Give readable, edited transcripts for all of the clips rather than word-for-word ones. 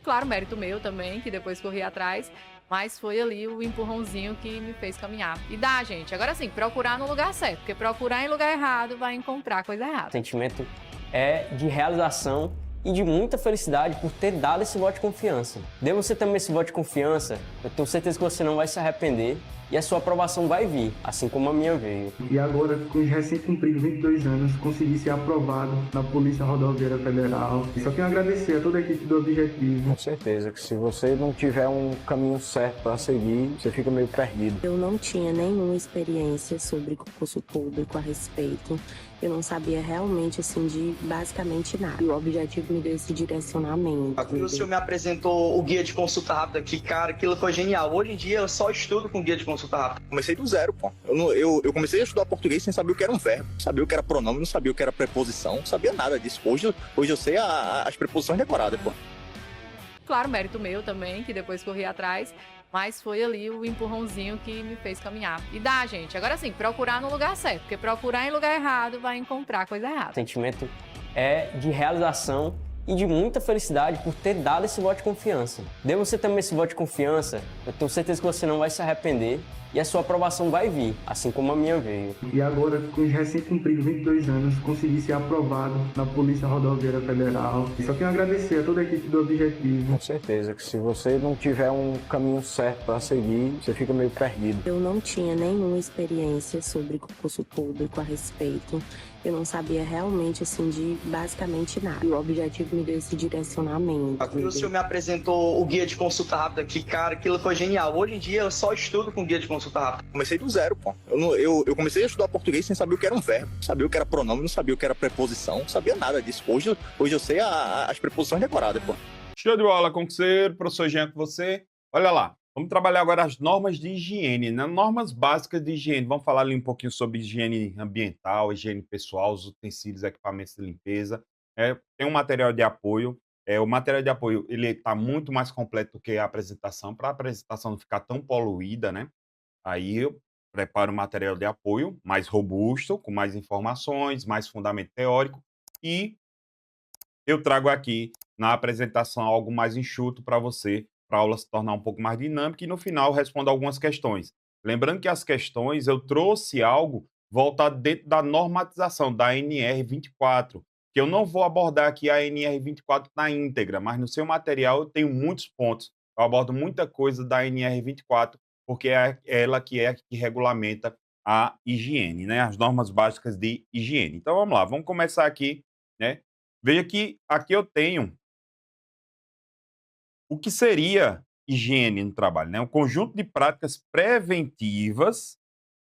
Claro, mérito meu também, que depois corri atrás, mas foi ali o empurrãozinho que me fez caminhar. E dá, gente. Agora sim, procurar no lugar certo, porque procurar em lugar errado vai encontrar coisa O errada. sentimento é de realização e de muita felicidade por ter dado esse voto de confiança. Dê você também esse voto de confiança, eu tenho certeza que você não vai se arrepender e a sua aprovação vai vir, assim como a minha veio. E agora, com os recém-cumpridos 22 anos, consegui ser aprovado na Polícia Rodoviária Federal. E só tenho a agradecer a toda a equipe do Objetivo. Com certeza que se você não tiver um caminho certo para seguir, você fica meio perdido. Eu não tinha nenhuma experiência sobre concurso público a respeito. Eu não sabia realmente, assim, de basicamente nada. E o Objetivo me deu esse direcionamento. O senhor me apresentou o guia de consulta rápida, que, cara, aquilo foi genial. Hoje em dia eu só estudo com guia de consulta rápida. Comecei do zero, pô. Eu comecei a estudar português sem saber o que era um verbo, sabia o que era pronome, não sabia o que era preposição, não sabia nada disso. Hoje eu sei as preposições decoradas, pô. Claro, mérito meu também, que depois corri atrás, mas foi ali o empurrãozinho que me fez caminhar. E dá, gente. Agora sim, procurar no lugar certo, porque procurar em lugar errado vai encontrar coisa errada. O sentimento é de realização e de muita felicidade por ter dado esse voto de confiança. Dê você também esse voto de confiança, eu tenho certeza que você não vai se arrepender e a sua aprovação vai vir, assim como a minha veio. E agora, com os recém-cumpridos 22 anos, consegui ser aprovado na Polícia Rodoviária Federal. E só tenho a agradecer a toda a equipe do Objetivo. Com certeza que se você não tiver um caminho certo para seguir, você fica meio perdido. Eu não tinha nenhuma experiência sobre concurso público a respeito. Eu não sabia realmente, assim, de basicamente nada. E o Objetivo me deu esse direcionamento. O senhor me apresentou o guia de consulta rápida, que, cara, aquilo foi genial. Hoje em dia eu só estudo com guia de consulta rápida. Comecei do zero, pô. Eu comecei a estudar português sem saber o que era um verbo, não sabia o que era pronome, não sabia o que era preposição, não sabia nada disso. Hoje eu sei as preposições decoradas, pô. Show de bola, concurseiro, professor Jean com você. Olha lá, vamos trabalhar agora as normas de higiene, né? Normas básicas de higiene. Vamos falar ali um pouquinho sobre higiene ambiental, higiene pessoal, os utensílios, equipamentos de limpeza. Tem um material de apoio. O material de apoio ele está muito mais completo do que a apresentação, para a apresentação não ficar tão poluída, né? Aí eu preparo um material de apoio mais robusto, com mais informações, mais fundamento teórico, e eu trago aqui na apresentação algo mais enxuto para você, para a aula se tornar um pouco mais dinâmica, e no final eu respondo algumas questões. Lembrando que as questões eu trouxe algo voltado dentro da normatização da NR 24, que eu não vou abordar aqui a NR 24 na íntegra, mas no seu material eu tenho muitos pontos. Eu abordo muita coisa da NR 24, porque é ela que regulamenta a higiene, né? As normas básicas de higiene. Então vamos lá, vamos começar aqui, né? Veja que aqui eu tenho o que seria higiene no trabalho, né? Um conjunto de práticas preventivas,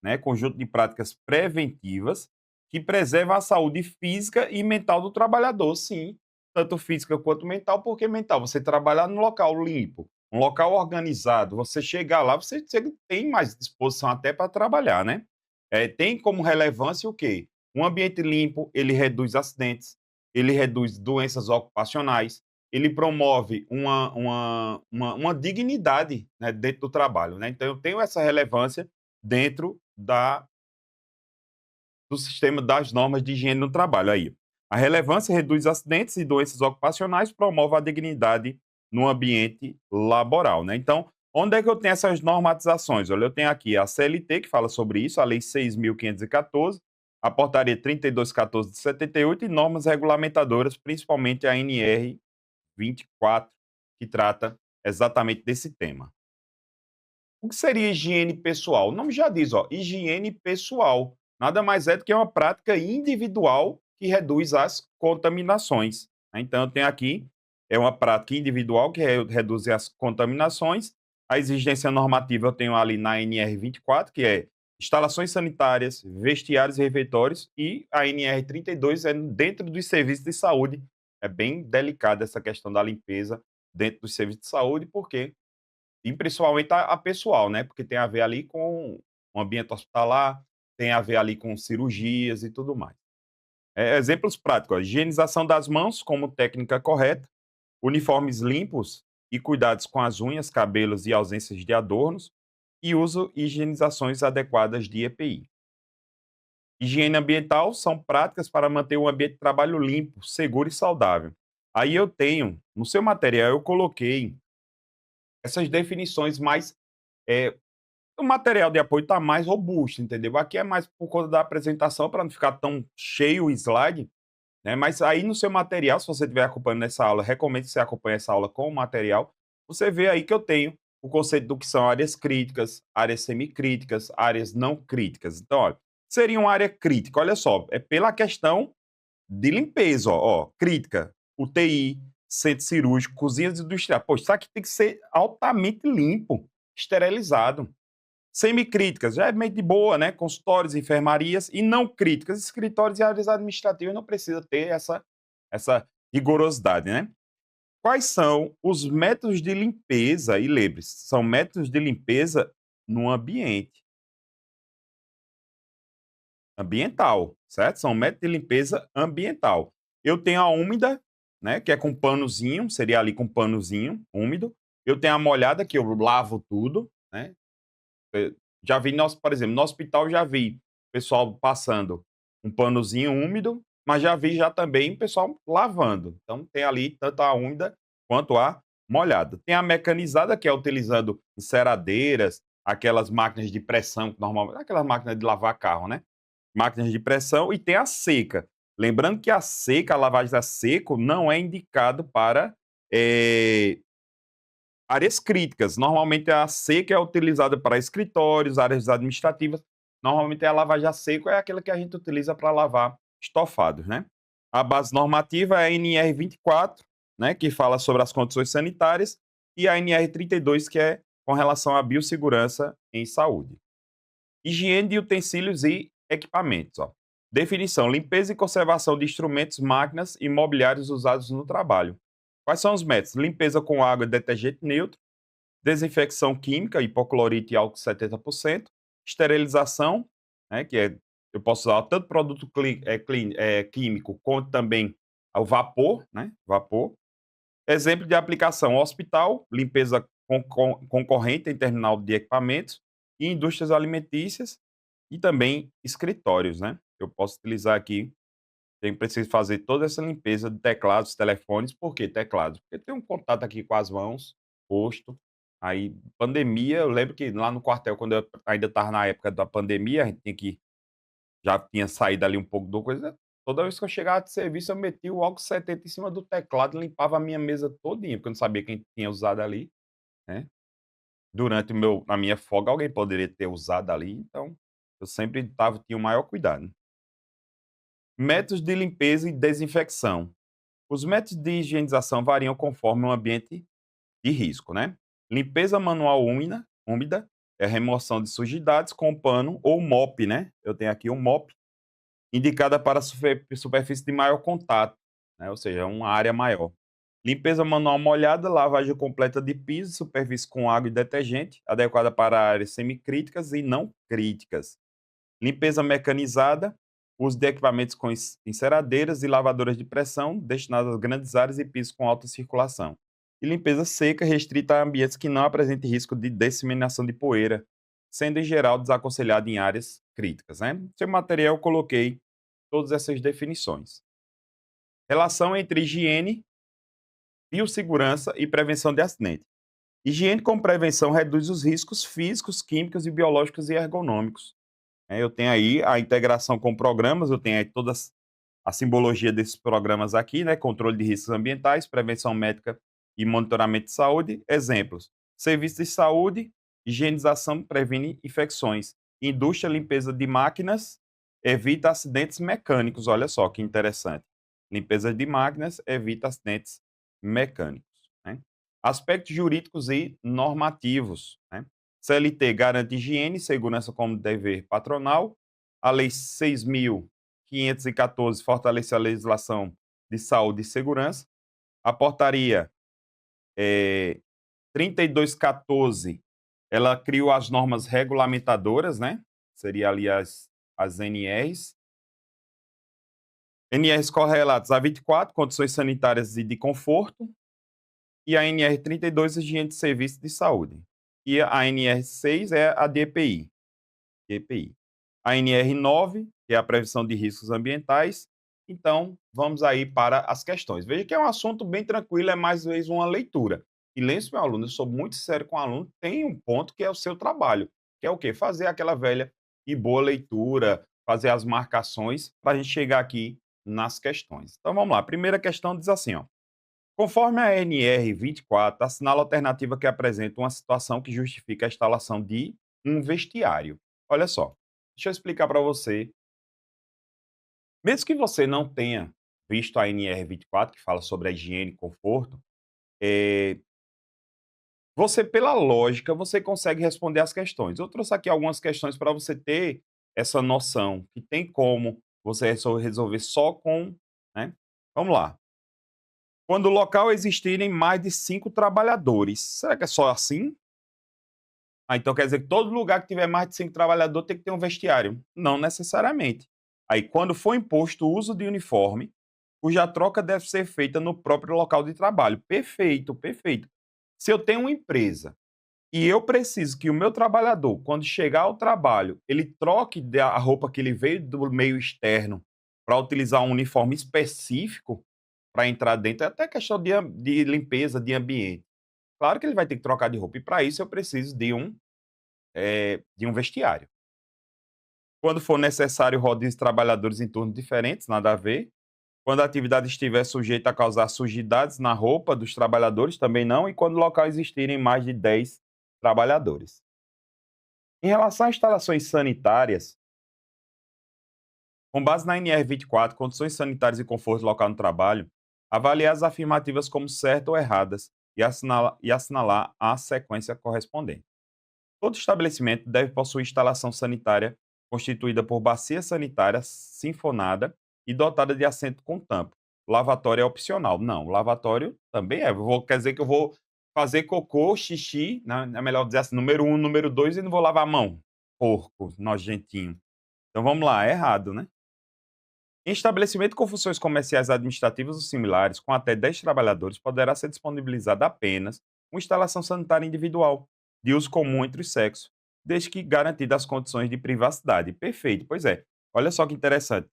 né? Conjunto de práticas preventivas que preservam a saúde física e mental do trabalhador, sim, tanto física quanto mental, porque mental, você trabalhar num local limpo, um local organizado, você chegar lá, você tem mais disposição até para trabalhar, né? Tem como relevância o quê? Um ambiente limpo, ele reduz acidentes, ele reduz doenças ocupacionais, ele promove uma dignidade, né, dentro do trabalho, né? Então, eu tenho essa relevância dentro do sistema das normas de higiene no trabalho. Aí, a relevância reduz acidentes e doenças ocupacionais, promove a dignidade no ambiente laboral, né? Então, onde é que eu tenho essas normatizações? Olha, eu tenho aqui a CLT, que fala sobre isso, a Lei 6.514, a Portaria 3214 de 78 e normas regulamentadoras, principalmente a NR 24, que trata exatamente desse tema. O que seria higiene pessoal? O nome já diz, ó, higiene pessoal. Nada mais é do que uma prática individual que reduz as contaminações, né? Então, eu tenho aqui, é uma prática individual que reduz as contaminações. A exigência normativa eu tenho ali na NR 24, que é instalações sanitárias, vestiários e refeitórios, e a NR 32 é dentro dos serviços de saúde. É bem delicada essa questão da limpeza dentro dos serviços de saúde, porque e principalmente a pessoal, né? Porque tem a ver ali com o ambiente hospitalar, tem a ver ali com cirurgias e tudo mais. Exemplos práticos: ó, higienização das mãos como técnica correta, uniformes limpos e cuidados com as unhas, cabelos e ausências de adornos, e uso e higienizações adequadas de EPI. Higiene ambiental são práticas para manter o ambiente de trabalho limpo, seguro e saudável. Aí eu tenho, no seu material, eu coloquei essas definições mais. O material de apoio está mais robusto, entendeu? Aqui é mais por conta da apresentação, para não ficar tão cheio o slide, né? Mas aí no seu material, se você estiver acompanhando essa aula, recomendo que você acompanhe essa aula com o material. Você vê aí que eu tenho o conceito do que são áreas críticas, áreas semicríticas, áreas não críticas. Então, olha, seria uma área crítica, olha só, é pela questão de limpeza, ó, crítica, UTI, centro cirúrgico, cozinhas industriais. Pô, isso aqui tem que ser altamente limpo, esterilizado. Semicríticas, já é meio de boa, né? Consultórios, enfermarias, e não críticas, escritórios e áreas administrativas não precisa ter essa rigorosidade, né? Quais são os métodos de limpeza? E lembre-se, são métodos de limpeza no ambiente ambiental, certo? São métodos de limpeza ambiental. Eu tenho a úmida, né, que é com panozinho, seria ali com panozinho úmido. Eu tenho a molhada, que eu lavo tudo, né? Já vi, por exemplo, no hospital já vi pessoal passando um panozinho úmido, mas já vi já também o pessoal lavando. Então tem ali tanto a úmida quanto a molhada. Tem a mecanizada, que é utilizando enceradeiras, aquelas máquinas de pressão, normalmente, aquelas máquinas de lavar carro, né? Máquinas de pressão, e tem a seca. Lembrando que a seca, a lavagem a seco, não é indicado para áreas críticas. Normalmente a seca é utilizada para escritórios, áreas administrativas. Normalmente a lavagem a seco é aquela que a gente utiliza para lavar estofados, né? A base normativa é a NR 24, né, que fala sobre as condições sanitárias, e a NR 32, que é com relação à biossegurança em saúde. Higiene de utensílios e equipamentos. Ó. Definição: limpeza e conservação de instrumentos, máquinas e mobiliários usados no trabalho. Quais são os métodos? Limpeza com água e detergente neutro, desinfecção química, hipoclorito e álcool 70%, esterilização, né, eu posso usar tanto produto químico quanto também o vapor, né, vapor. Exemplo de aplicação: hospital, limpeza concorrente em terminal de equipamentos, e indústrias alimentícias, e também escritórios, né? Eu posso utilizar aqui, tem preciso fazer toda essa limpeza de teclados, telefones. Por que teclados? Porque tem um contato aqui com as mãos, rosto. Aí, pandemia, eu lembro que lá no quartel, quando eu ainda estava na época da pandemia, a gente já tinha saído ali um pouco do coisa. Toda vez que eu chegava de serviço, eu metia o álcool 70 em cima do teclado, limpava a minha mesa todinha, porque eu não sabia quem tinha usado ali, né? Durante a minha folga, alguém poderia ter usado ali, então eu sempre tinha o maior cuidado. Métodos de limpeza e desinfecção. Os métodos de higienização variam conforme o ambiente de risco, né? Limpeza manual úmida é a remoção de sujidades com pano ou mop, né? Eu tenho aqui um mop, indicada para superfície de maior contato, né? Ou seja, uma área maior. Limpeza manual molhada, lavagem completa de piso e superfície com água e detergente, adequada para áreas semicríticas e não críticas. Limpeza mecanizada, uso de equipamentos com enceradeiras e lavadoras de pressão, destinadas a grandes áreas e pisos com alta circulação. E limpeza seca, restrita a ambientes que não apresentem risco de disseminação de poeira, sendo em geral desaconselhado em áreas críticas, né? No seu material eu coloquei todas essas definições. Relação entre higiene, biossegurança e prevenção de acidente. Higiene como prevenção reduz os riscos físicos, químicos e biológicos e ergonômicos. Eu tenho aí a integração com programas, eu tenho aí toda a simbologia desses programas aqui, né? Controle de riscos ambientais, prevenção médica e monitoramento de saúde. Exemplos: serviços de saúde, higienização previne infecções. Indústria, limpeza de máquinas, evita acidentes mecânicos. Olha só que interessante. Limpeza de máquinas evita acidentes mecânicos, né? Aspectos jurídicos e normativos, né? CLT garante higiene e segurança como dever patronal. A Lei 6.514 fortalece a legislação de saúde e segurança. A Portaria 3214, ela criou as normas regulamentadoras, né? Seria ali as NRs. NRs correlatas a 24, condições sanitárias e de conforto. E a NR 32, higiene de serviço de saúde. E a NR6 é a de EPI. A NR9, que é a prevenção de riscos ambientais, Então, vamos aí para as questões. Veja que é um assunto bem tranquilo, é mais vezes uma leitura. E lembre-se, meu aluno, eu sou muito sério com o aluno, tem um ponto que é o seu trabalho, que é o quê? Fazer aquela velha e boa leitura, fazer as marcações para a gente chegar aqui nas questões. Então vamos lá. A primeira questão diz assim, ó. Conforme a NR 24, assinala a alternativa que apresenta uma situação que justifica a instalação de um vestiário. Olha só, deixa eu explicar para você. Mesmo que você não tenha visto a NR 24, que fala sobre a higiene e conforto, eh, você, pela lógica, você consegue responder as questões. Eu trouxe aqui algumas questões para você ter essa noção, que tem como você resolver só com, né? Vamos lá. Quando o local existirem mais de 5 trabalhadores, será que é só assim? Ah, então quer dizer que todo lugar que tiver mais de 5 trabalhadores tem que ter um vestiário? Não necessariamente. Aí, quando for imposto o uso de uniforme, cuja troca deve ser feita no próprio local de trabalho. Perfeito, perfeito. Se eu tenho uma empresa e eu preciso que o meu trabalhador, quando chegar ao trabalho, ele troque a roupa que ele veio do meio externo para utilizar um uniforme específico para entrar dentro, é até questão de limpeza de ambiente. Claro que ele vai ter que trocar de roupa, e para isso eu preciso de um vestiário. Quando for necessário rodízio de trabalhadores em turnos diferentes, nada a ver. Quando a atividade estiver sujeita a causar sujidades na roupa dos trabalhadores, também não. E quando o local existirem mais de 10 trabalhadores. Em relação a instalações sanitárias, com base na NR 24, condições sanitárias e conforto local no trabalho, avaliar as afirmativas como certas ou erradas e assinalar a sequência correspondente. Todo estabelecimento deve possuir instalação sanitária constituída por bacia sanitária sinfonada e dotada de assento com tampa. Lavatório é opcional. Não, lavatório também é. Quer dizer que eu vou fazer cocô, xixi, né? É melhor dizer assim, número um, número dois, e não vou lavar a mão. Porco, nojentinho. Então vamos lá, é errado, né? Em estabelecimento com funções comerciais administrativas ou similares, com até 10 trabalhadores, poderá ser disponibilizada apenas uma instalação sanitária individual, de uso comum entre os sexos, desde que garantidas as condições de privacidade. Perfeito, pois é. Olha só que interessante.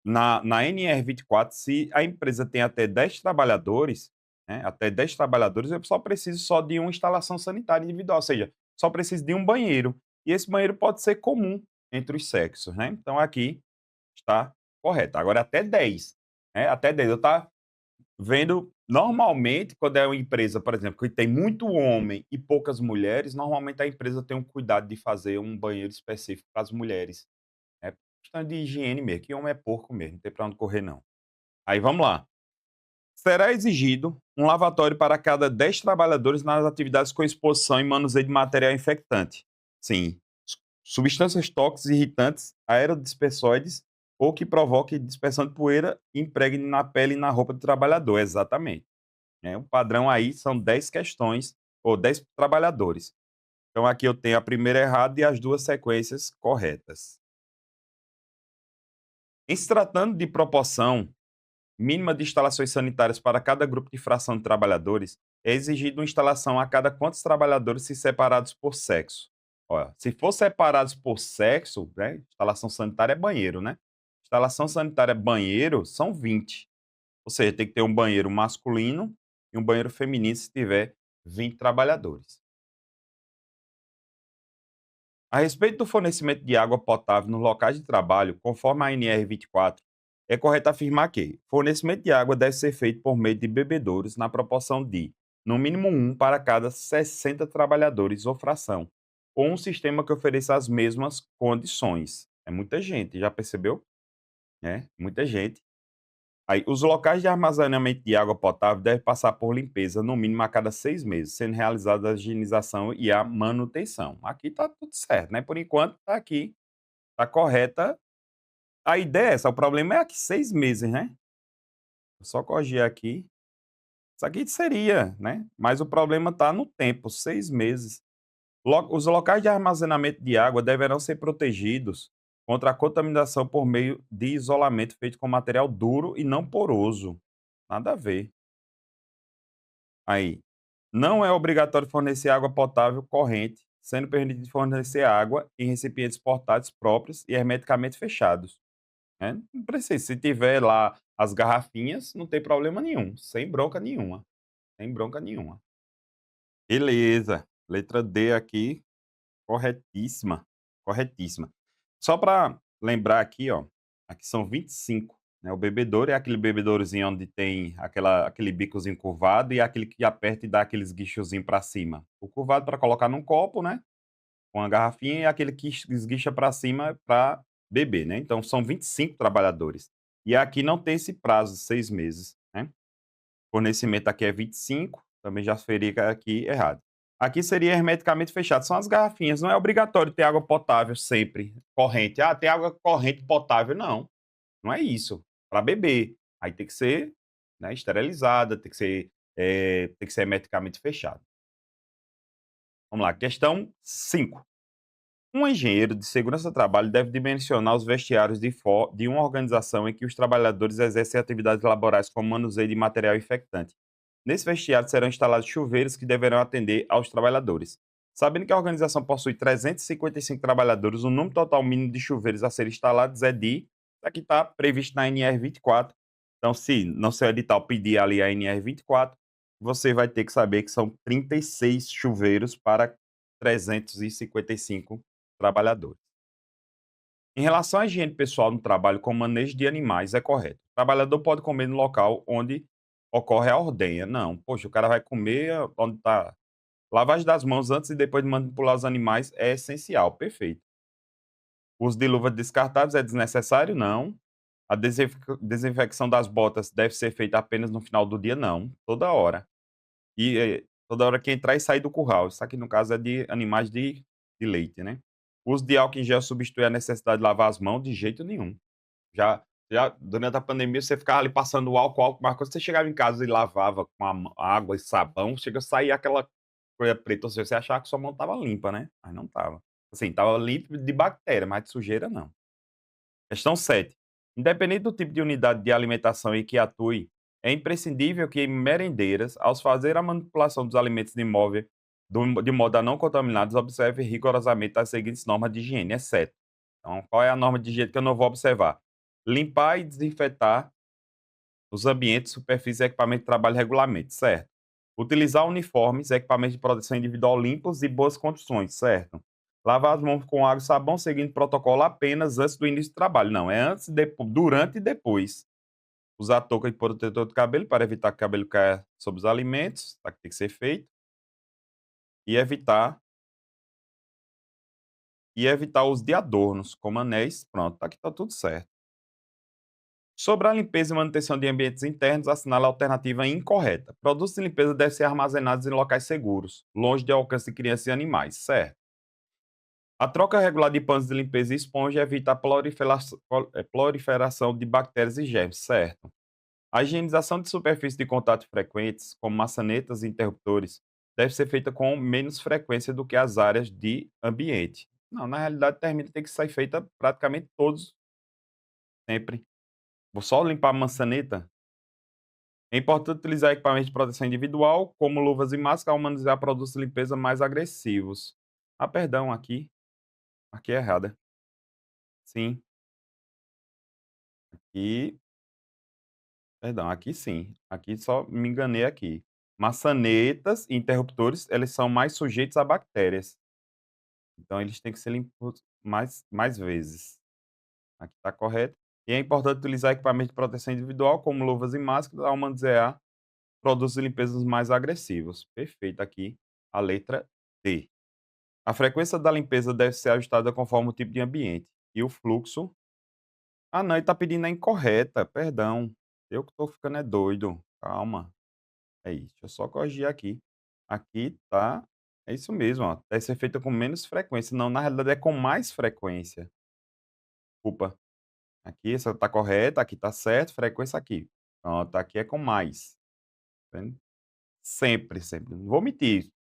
Na NR 24, se a empresa tem até 10 trabalhadores, né, até 10 trabalhadores, eu só preciso só de uma instalação sanitária individual, ou seja, só preciso de um banheiro. E esse banheiro pode ser comum entre os sexos, né? Então aqui está correto. Agora até 10, né? Até 10. Eu tá vendo normalmente quando é uma empresa, por exemplo, que tem muito homem e poucas mulheres, normalmente a empresa tem um cuidado de fazer um banheiro específico para as mulheres. É questão de higiene mesmo, que homem é porco mesmo, não tem para onde correr não. Aí vamos lá. Será exigido um lavatório para cada 10 trabalhadores nas atividades com exposição e manuseio de material infectante. Sim, substâncias tóxicas, irritantes, aerodispersóides ou que provoque dispersão de poeira e impregne na pele e na roupa do trabalhador. Exatamente. O padrão aí são 10 questões ou 10 trabalhadores. Então aqui eu tenho a primeira errada e as duas sequências corretas. Em se tratando de proporção mínima de instalações sanitárias para cada grupo de fração de trabalhadores, é exigido uma instalação a cada quantos trabalhadores se separados por sexo. Olha, se for separados por sexo, né, instalação sanitária é banheiro, né? Instalação sanitária banheiro são 20. Ou seja, tem que ter um banheiro masculino e um banheiro feminino se tiver 20 trabalhadores. A respeito do fornecimento de água potável nos locais de trabalho, conforme a ANR 24, é correto afirmar que fornecimento de água deve ser feito por meio de bebedouros na proporção de, no mínimo, um para cada 60 trabalhadores ou fração, ou um sistema que ofereça as mesmas condições. É muita gente, já percebeu? Muita gente. Aí, os locais de armazenamento de água potável devem passar por limpeza no mínimo a cada 6 meses, sendo realizada a higienização e a manutenção. Aqui está tudo certo, né? Por enquanto, está aqui, está correta. A ideia é essa, o problema é aqui 6 meses, né? Vou só corrigir aqui. Isso aqui seria, né? Mas o problema está no tempo, 6 meses. Os locais de armazenamento de água deverão ser protegidos contra a contaminação por meio de isolamento feito com material duro e não poroso. Nada a ver. Aí, não é obrigatório fornecer água potável corrente, sendo permitido fornecer água em recipientes portáteis próprios e hermeticamente fechados. né? Não precisa. Se tiver lá as garrafinhas, não tem problema nenhum. Sem bronca nenhuma. Sem bronca nenhuma. Beleza. Letra D aqui, corretíssima. Corretíssima. Só para lembrar aqui, ó, aqui são 25, né? O bebedouro é aquele bebedourozinho onde tem aquele bicozinho curvado e aquele que aperta e dá aqueles guichozinhos para cima. O curvado para colocar num copo, né? Com a garrafinha e aquele que esguicha para cima para beber, né? Então são 25 trabalhadores. E aqui não tem esse prazo, 6 meses, né? Fornecimento aqui é 25, também já fica aqui errado. Aqui seria hermeticamente fechado. São as garrafinhas. Não é obrigatório ter água potável sempre, corrente. Ah, tem água corrente potável. Não, não é isso. Para beber. Aí tem que ser, né, esterilizada, tem que ser hermeticamente fechado. Vamos lá, questão 5. Um engenheiro de segurança do trabalho deve dimensionar os vestiários de uma organização em que os trabalhadores exercem atividades laborais como manuseio de material infectante. Nesse vestiário serão instalados chuveiros que deverão atender aos trabalhadores. Sabendo que a organização possui 355 trabalhadores, o número total mínimo de chuveiros a ser instalados é de. Aqui está previsto na NR 24. Então, se no seu edital pedir ali a NR 24, você vai ter que saber que são 36 chuveiros para 355 trabalhadores. Em relação à higiene pessoal no trabalho com manejo de animais, é correto. O trabalhador pode comer no local onde ocorre a ordenha. Não, poxa, o cara vai comer onde está. Lavagem das mãos antes e depois de manipular os animais é essencial, perfeito. O uso de luvas descartáveis é desnecessário? Não. A desinfecção das botas deve ser feita apenas no final do dia? Não, toda hora. E toda hora que entrar e sair do curral. Isso aqui, no caso, é de animais de leite, né? O uso de álcool em gel substitui a necessidade de lavar as mãos de jeito nenhum. Já durante a pandemia, você ficava ali passando álcool, mas quando você chegava em casa e lavava com água e sabão, chega a sair aquela coisa preta, ou seja, você achava que sua mão estava limpa, né? Mas não estava. Assim, estava limpa de bactéria, mas de sujeira não. Questão 7. Independente do tipo de unidade de alimentação em que atue, é imprescindível que merendeiras, ao fazer a manipulação dos alimentos de modo a não contaminados, observe rigorosamente as seguintes normas de higiene, exceto. Então, qual é a norma de higiene que eu não vou observar? Limpar e desinfetar os ambientes, superfícies e equipamentos de trabalho regularmente, certo? Utilizar uniformes, equipamentos de proteção individual limpos e boas condições, certo? Lavar as mãos com água e sabão seguindo protocolo apenas antes do início do trabalho. Não, é antes, durante e depois. Usar touca e protetor do cabelo para evitar que o cabelo caia sobre os alimentos, tá, que tem que ser feito. E evitar o uso de adornos, como anéis. Pronto, aqui está tudo certo. Sobre a limpeza e manutenção de ambientes internos, assinala a alternativa incorreta. Produtos de limpeza devem ser armazenados em locais seguros, longe de alcance de crianças e animais, certo? A troca regular de panos de limpeza e esponja evita a proliferação de bactérias e germes, certo? A higienização de superfícies de contato frequentes, como maçanetas e interruptores, deve ser feita com menos frequência do que as áreas de ambiente. Não, na realidade, tem que ser feita praticamente todos, sempre. Vou só limpar a maçaneta. É importante utilizar equipamentos de proteção individual, como luvas e máscara, ao manusear produtos de limpeza mais agressivos. Ah, perdão, aqui. Aqui é errada. Sim. Aqui. Perdão, aqui sim. Aqui só me enganei aqui. Maçanetas e interruptores, eles são mais sujeitos a bactérias. Então, eles têm que ser limpos mais vezes. Aqui está correto. E é importante utilizar equipamentos de proteção individual, como luvas e máscaras, ao manusear produtos de limpeza mais agressivos. Perfeito aqui a letra D. A frequência da limpeza deve ser ajustada conforme o tipo de ambiente. E o fluxo. Ah, não, ele está pedindo a incorreta, perdão. Eu que estou ficando é doido. Calma. É isso. Deixa eu só corrigir aqui. Aqui tá. É isso mesmo, ó. Deve ser feita com menos frequência. Não, na realidade é com mais frequência. Desculpa. Aqui essa tá correta, aqui tá certo, frequência aqui. Pronto, aqui é com mais. Tá vendo? Sempre, sempre. Não vou mentir.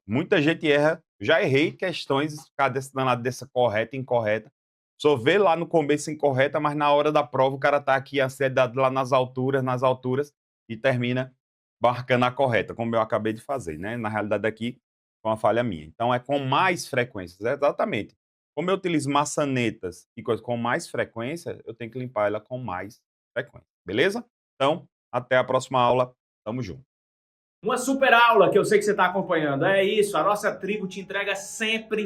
Muita gente erra. Já errei questões, cadê esse danado dessa correta e incorreta. Só vê lá no começo incorreta, mas na hora da prova o cara tá aqui a ansiedade lá nas alturas, e termina marcando a correta, como eu acabei de fazer, né? Na realidade aqui, foi uma falha minha. Então é com mais frequências, exatamente. Como eu utilizo maçanetas e coisas com mais frequência, eu tenho que limpar ela com mais frequência, beleza? Então, até a próxima aula. Tamo junto. Uma super aula que eu sei que você está acompanhando. É isso, a nossa tribo te entrega sempre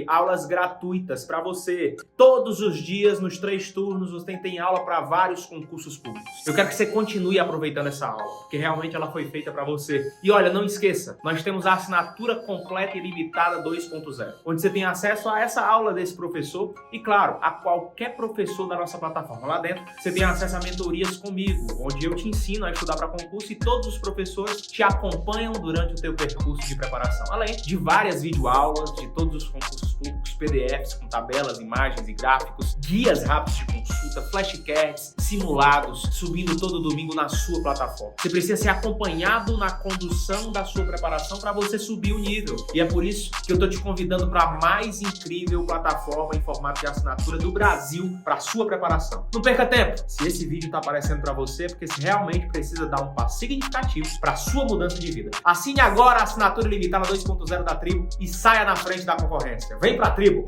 aulas gratuitas para você. Todos os dias, nos 3 turnos, você tem aula para vários concursos públicos. Eu quero que você continue aproveitando essa aula, porque realmente ela foi feita para você. E olha, não esqueça, nós temos a assinatura completa e limitada 2.0, onde você tem acesso a essa aula desse professor e, claro, a qualquer professor da nossa plataforma. Lá dentro, você tem acesso a mentorias comigo, onde eu te ensino a estudar para concurso e todos os professores te acompanham durante o teu percurso de preparação, além de várias videoaulas de todos os concursos públicos, PDFs com tabelas, imagens e gráficos, guias rápidos de consulta, flashcards, simulados, subindo todo domingo na sua plataforma. Você precisa ser acompanhado na condução da sua preparação para você subir o nível. E é por isso que eu estou te convidando para a mais incrível plataforma em formato de assinatura do Brasil para sua preparação. Não perca tempo! Se esse vídeo está aparecendo para você, é porque você realmente precisa dar um passo significativo para a sua mudança de vida. Assine agora a assinatura limitada 2.0 da Tribo e saia na frente da concorrência. Vem pra Tribo!